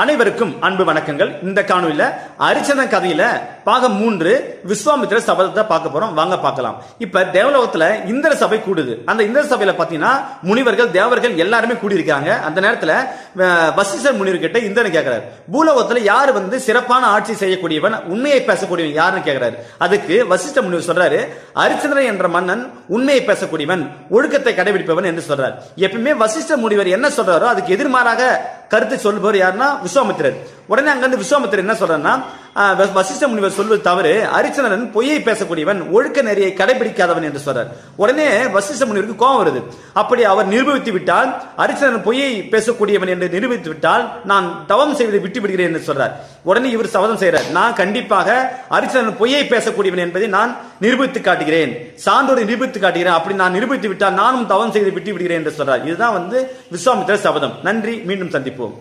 அனைவருக்கும் அன்பு வணக்கங்கள். இந்த காணொலியில அரிச்சந்திரன் கதையில பாகம் 3 விஸ்வாமித்திர சபதத்தை பார்க்க போறோம். வாங்க பார்க்கலாம். இப்ப தேவலோகத்துல இந்திர சபை கூடுது. அந்த இந்திர சபையில பாத்தீங்கன்னா முனிவர்கள் தேவர்கள் எல்லாருமே கூடி இருக்காங்க. அந்த நேரத்துல வசிஷ்டர் முனிவர் கிட்ட இந்திரன் கேட்கிறார், பூலோகத்துல யாரு சிறப்பான ஆட்சி செய்யக்கூடியவன், உண்மையை பேசக்கூடியவன் யாருன்னு கேட்கிறாரு. அதுக்கு வசிஷ்ட முனிவர் சொல்றாரு, அரிச்சந்திரன் என்ற மன்னன் உண்மையை பேசக்கூடியவன், ஒழுக்கத்தை கடைபிடிப்பவன் என்று சொல்றார். எப்பவுமே வசிஷ்ட முனிவர் என்ன சொல்றாரோ அதுக்கு எதிர்மாறாக கருத்து சொல்பவர் யாருன்னா விஸ்வாமித்திரர். உடனே அங்கிருந்து விஸ்வாமித்திரர் என்ன சொல்றாருன்னா, வசிஷ்ட முனிவர் சொல்வது தவறு, அரிச்சந்திரன் பொய்யை பேசக்கூடியவன், ஒழுக்க நெறியை கடைபிடிக்காதவன் என்று சொல்றார். உடனே வசிஷ்ட முனிவருக்கு கோபம் வருது. அப்படி அவர் நிரூபித்து விட்டால், அரிச்சந்திரன் பொய்யை பேசக்கூடியவன் என்று நிரூபித்து விட்டால் நான் தவம் செய்வதை விட்டு விடுகிறேன் என்று சொல்றார். உடனே இவர் சபதம் செய்யறார், நான் கண்டிப்பாக அரிச்சந்திரன் பொய்யை பேசக்கூடியவன் என்பதை நான் நிரூபித்து காட்டுகிறேன், சான்றோரை நிரூபித்து காட்டுகிறேன். அப்படி நான் நிரூபித்து விட்டால் நானும் தவம் செய்து விட்டு விடுகிறேன் என்று சொல்றார். இதுதான் விஸ்வாமித்திர சபதம். நன்றி, மீண்டும் சந்திப்போம்.